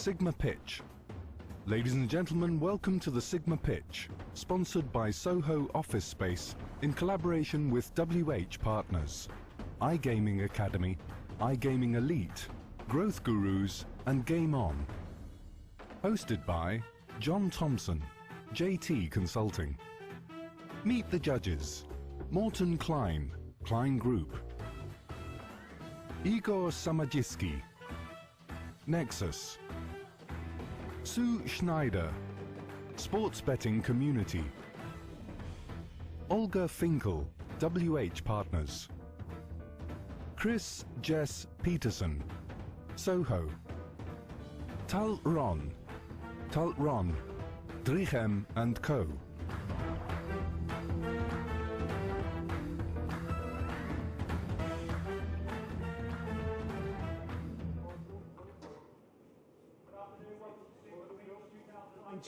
SiGMA Pitch. Ladies and gentlemen, welcome to the SiGMA Pitch, sponsored by SOHO Office Space in collaboration with WH Partners, iGaming Academy, iGaming Elite, Growth Gurus and Game On. Hosted by John Thompson, JT Consulting. Meet the judges. MORTEN KLEIN, KLEIN Group. IGOR SAMARDZISKI. NEXUS. SCHNEIDER, Sports Betting Community. OLGA FINKEL, WH Partners. KRIS, Jess, PETERSEN, SOHO. TALRON, Drichem and Co.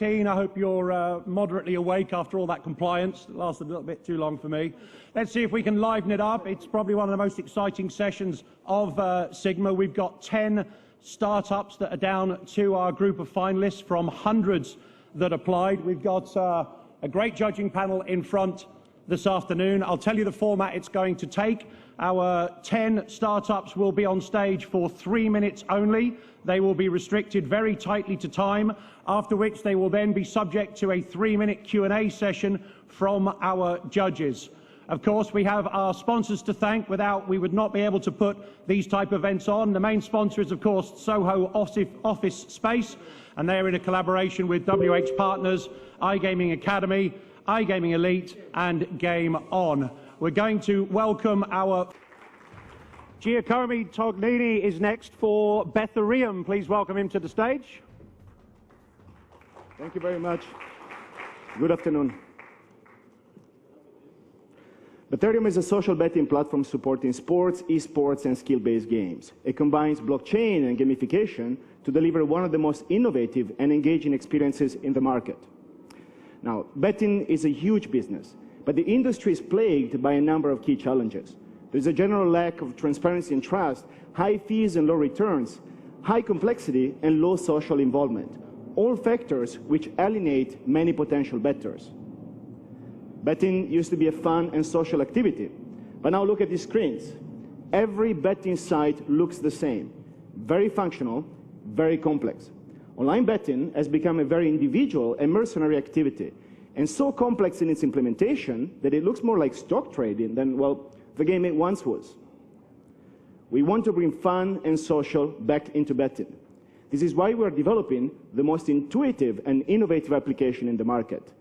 I hope you're moderately awake after all that compliance. It lasted a little bit too long for me. Let's see if we can liven it up. It's probably one of the most exciting sessions of SiGMA. We've got 10 startups that are down to our group of finalists from hundreds that applied. We've got a great judging panel in front this afternoon. I'll tell you the format it's going to take. Our 10 startups will be on stage for 3 minutes only. They will be restricted very tightly to time, after which they will then be subject to a 3-minute Q&A session from our judges. Of course, we have our sponsors to thank. Without, we would not be able to put these type of events on. The main sponsor is, of course, SOHO Office Space, and they are in a collaboration with WH Partners, iGaming Academy, iGaming Elite, and Game On. We're going to welcome our Giacomo Tognini is next for Bethereum. Please welcome him to the stage. Thank you very much. Good afternoon. Bethereum is a social betting platform supporting sports, esports, and skill-based games. It combines blockchain and gamification to deliver one of the most innovative and engaging experiences in the market. Now, betting is a huge business, but the industry is plagued by a number of key challenges. There's a general lack of transparency and trust, high fees and low returns, high complexity, and low social involvement, all factors which alienate many potential bettors. Betting used to be a fun and social activity, but now look at these screens. Every betting site looks the same, very functional, very complex. Online betting has become a very individual and mercenary activity, and so complex in its implementation that it looks more like stock trading than, well, the game it once was. We want to bring fun and social back into betting. This is why we are developing the most intuitive and innovative application in the market,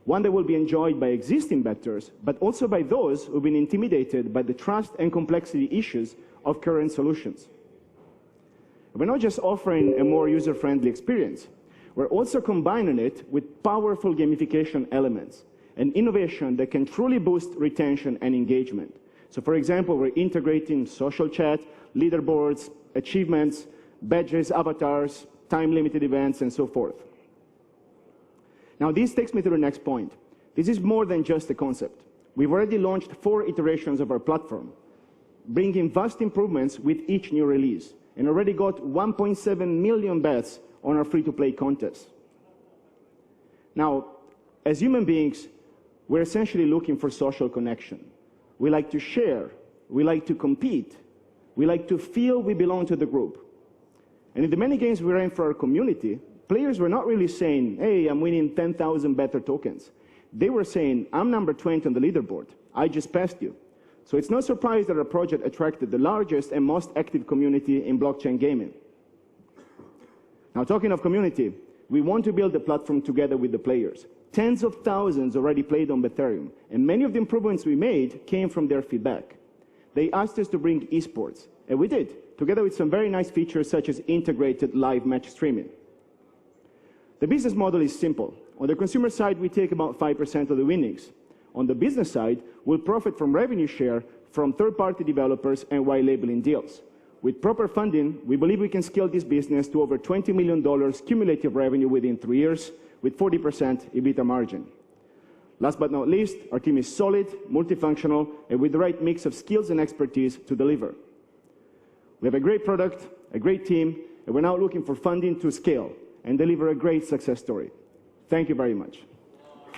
one that will be enjoyed by existing bettors, but also by those who have been intimidated by the trust and complexity issues of current solutions. We're not just offering a more user-friendly experience, we're also combining it with powerful gamification elements, an innovation that can truly boost retention and engagement. So, for example, we're integrating social chat, leaderboards, achievements, badges, avatars, time-limited events, and so forth. Now, this takes me to the next point. This is more than just a concept. We've already launched 4 iterations of our platform, bringing vast improvements with each new release, and already got 1.7 million bets on our free-to-play contests. Now, as human beings, we're essentially looking for social connection. We like to share, we like to compete, we like to feel we belong to the group. And in the many games we ran for our community, players were not really saying, hey, I'm winning 10,000 better tokens. They were saying, I'm number 20 on the leaderboard, I just passed you. So it's no surprise that our project attracted the largest and most active community in blockchain gaming. Now, talking of community, we want to build a platform together with the players. Tens of thousands already played on Bethereum, and many of the improvements we made came from their feedback. They asked us to bring esports, and we did, together with some very nice features such as integrated live match streaming. The business model is simple. On the consumer side, we take about 5% of the winnings. On the business side, we'll profit from revenue share from third-party developers and white labeling deals. With proper funding, we believe we can scale this business to over $20 million cumulative revenue within 3 years, with 40% EBITDA margin. Last but not least, our team is solid, multifunctional, and with the right mix of skills and expertise to deliver. We have a great product, a great team, And we're now looking for funding to scale and deliver a great success story. Thank you very much.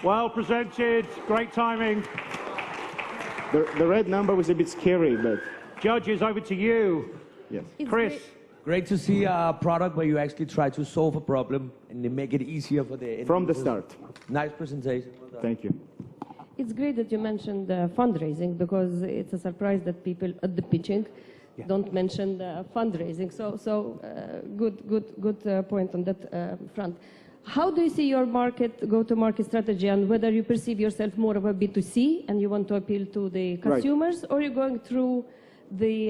Well presented. Great timing. The red number was a bit scary, but... Judges, over to you. Yes. Chris. Great to see a product where you actually try to solve a problem and they make it easier for the... From the start. Nice presentation. Thank you. It's great that you mentioned fundraising, because it's a surprise that people at the pitching don't mention the fundraising. So good point on that front. How do you see your go-to-market strategy, and whether you perceive yourself more of a B2C and you want to appeal to the consumers, or you're going through the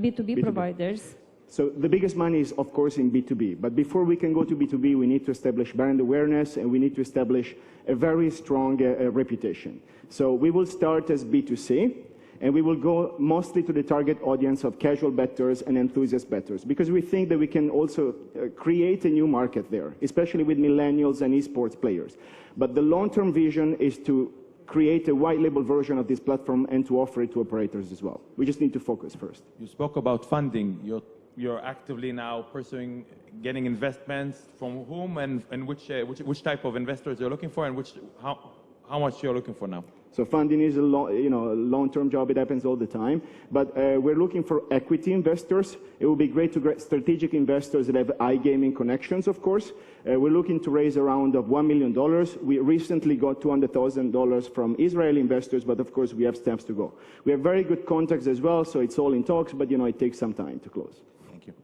B2B providers? So the biggest money is, of course, in B2B. But before we can go to B2B, we need to establish brand awareness, and we need to establish a very strong reputation. So we will start as B2C, and we will go mostly to the target audience of casual bettors and enthusiast bettors, because we think that we can also create a new market there, especially with millennials and esports players. But the long-term vision is to create a white label version of this platform and to offer it to operators as well. We just need to focus first. You spoke about funding. You're actively now pursuing getting investments from whom, and which type of investors you're looking for, and how much you're looking for now? So funding is a long-term job. It happens all the time. But we're looking for equity investors. It would be great to get strategic investors that have iGaming connections, of course. We're looking to raise around $1 million. We recently got $200,000 from Israeli investors, but of course we have steps to go. We have very good contacts as well, so it's all in talks, but it takes some time to close. Thank you.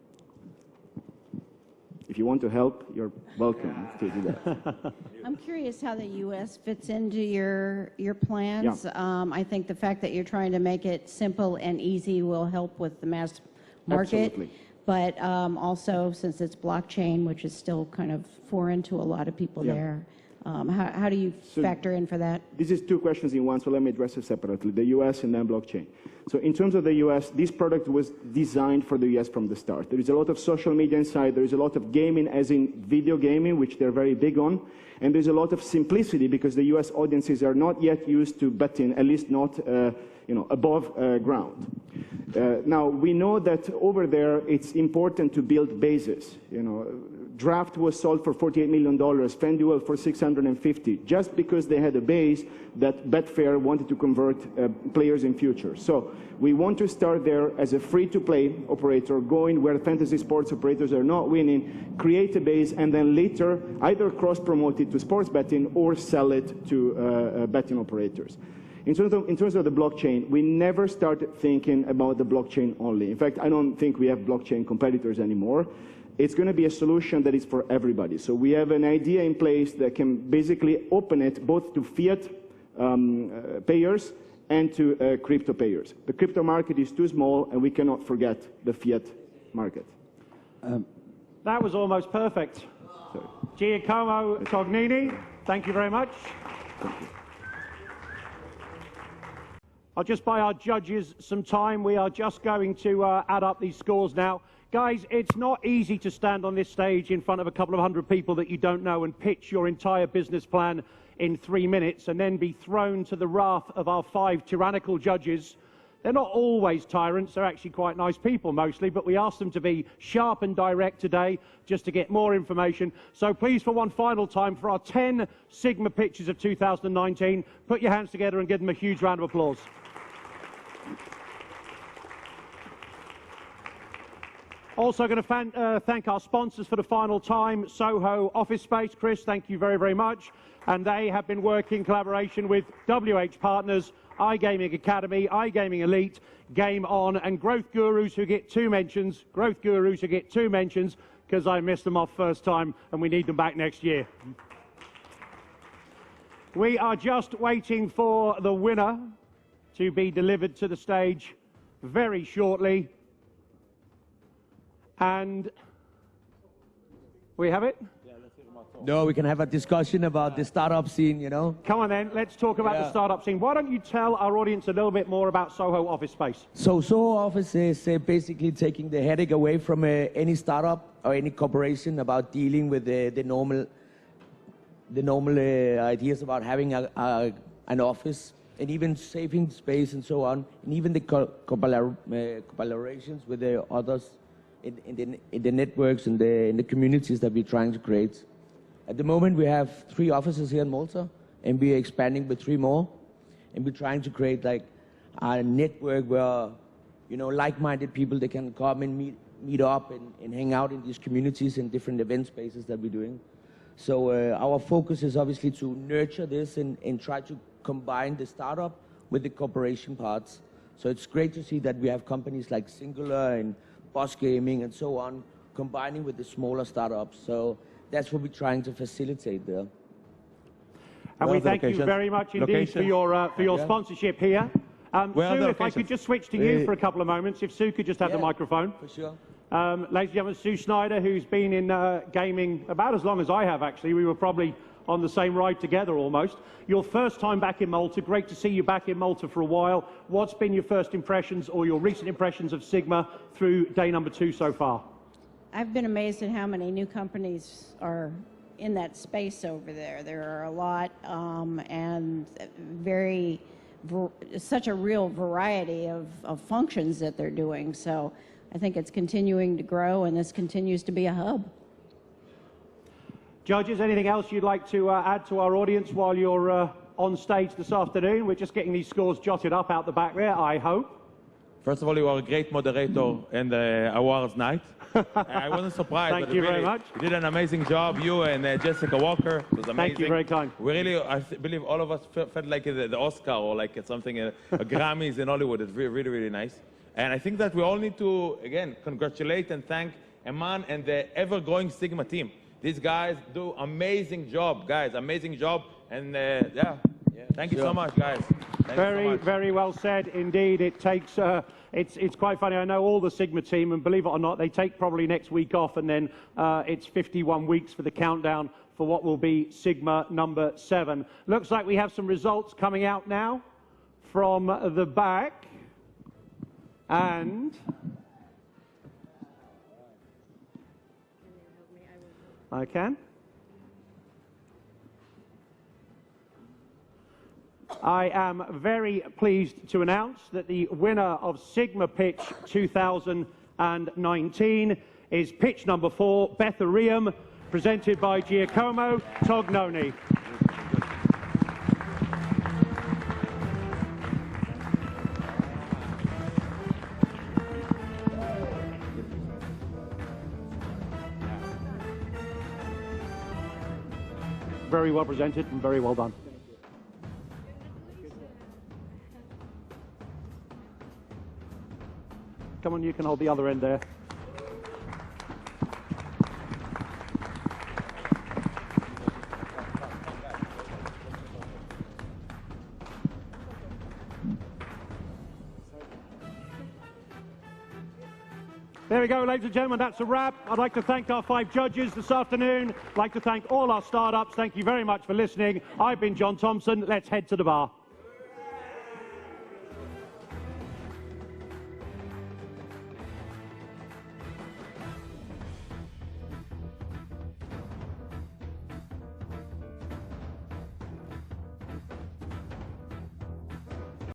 If you want to help, you're welcome to do that. I'm curious how the U.S. fits into your plans. Yeah. I think the fact that you're trying to make it simple and easy will help with the mass market. Absolutely. But also, since it's blockchain, which is still kind of foreign to a lot of people there, how do you factor in for that? This is two questions in one, so let me address it separately, the US and then blockchain. So in terms of the US, this product was designed for the US from the start. There is a lot of social media inside, there is a lot of gaming, as in video gaming, which they're very big on, and there's a lot of simplicity because the US audiences are not yet used to betting, at least not above ground. Now, we know that over there, it's important to build bases. Draft was sold for $48 million, FanDuel for $650, just because they had a base that Betfair wanted to convert players in future. So we want to start there as a free-to-play operator, going where fantasy sports operators are not winning, create a base, and then later either cross-promote it to sports betting or sell it to betting operators. In terms of the blockchain, we never started thinking about the blockchain only. In fact, I don't think we have blockchain competitors anymore. It's going to be a solution that is for everybody. So we have an idea in place that can basically open it both to fiat payers and to crypto payers. The crypto market is too small, and we cannot forget the fiat market. That was almost perfect. Sorry. Giacomo Tognini, thank you very much. Thank you. I'll just buy our judges some time. We are just going to add up these scores now. Guys, it's not easy to stand on this stage in front of a couple of hundred people that you don't know and pitch your entire business plan in 3 minutes and then be thrown to the wrath of our 5 tyrannical judges. They're not always tyrants. They're actually quite nice people mostly, but we asked them to be sharp and direct today just to get more information. So please, for one final time, for our 10 SiGMA pitches of 2019, put your hands together and give them a huge round of applause. Also going to thank our sponsors for the final time, SOHO Office Space. Chris, thank you very, very much. And they have been working in collaboration with WH Partners, iGaming Academy, iGaming Elite, Game On, and Growth Gurus, who get 2 mentions. Growth Gurus who get 2 mentions because I missed them off first time and we need them back next year. We are just waiting for the winner to be delivered to the stage very shortly. And we have it? No, we can have a discussion about the startup scene, Come on then, let's talk about the startup scene. Why don't you tell our audience a little bit more about SOHO Office Space? So SOHO Office is basically taking the headache away from any startup or any corporation about dealing with the normal ideas about having an office, and even saving space and so on, and even the collaborations with the others in the networks and in the communities that we're trying to create. At the moment, we have 3 offices here in Malta, and we are expanding with 3 more. And we're trying to create like a network where, you know, like-minded people, they can come and meet up and hang out in these communities and different event spaces that we're doing. So our focus is obviously to nurture this and try to combine the startup with the corporation parts. So it's great to see that we have companies like Singular and Boss Gaming and so on, combining with the smaller startups. So that's what we're trying to facilitate there. And we thank you very much indeed for your sponsorship here. Sue, if I could just switch to you for a couple of moments, if Sue could just have the microphone. For sure. Ladies and gentlemen, Sue Schneider, who's been in gaming about as long as I have, actually. We were probably on the same ride together almost. Your first time back in Malta, great to see you back in Malta for a while. What's been your first impressions or your recent impressions of SiGMA through day number 2 so far? I've been amazed at how many new companies are in that space over there. There are a lot, and such a real variety of functions that they're doing. So I think it's continuing to grow, and this continues to be a hub. Judges, anything else you'd like to add to our audience while you're on stage this afternoon? We're just getting these scores jotted up out the back there, I hope. First of all, you are a great moderator in the awards night. I wasn't surprised. Thank you very much. You did an amazing job, you and Jessica Walker. It was amazing. Thank you, very kind. We really, I believe all of us felt like the Oscar or like something, a Grammys in Hollywood. It's really, really nice. And I think that we all need to, again, congratulate and thank Eman and the ever-growing SiGMA team. These guys do amazing job, guys, amazing job. And thank you so much, guys. Very well said indeed. It takes, it's quite funny. I know all the SiGMA team, and believe it or not, they take probably next week off, and then it's 51 weeks for the countdown for what will be SiGMA number 7. Looks like we have some results coming out now from the back. And I can. I am very pleased to announce that the winner of SiGMA Pitch 2019 is pitch number 4, Bethereum, presented by Giacomo Tognoni. Very well presented and very well done. Come on, you can hold the other end there. There we go, ladies and gentlemen, that's a wrap. I'd like to thank our 5 judges this afternoon. I'd like to thank all our startups. Thank you very much for listening. I've been John Thompson. Let's head to the bar.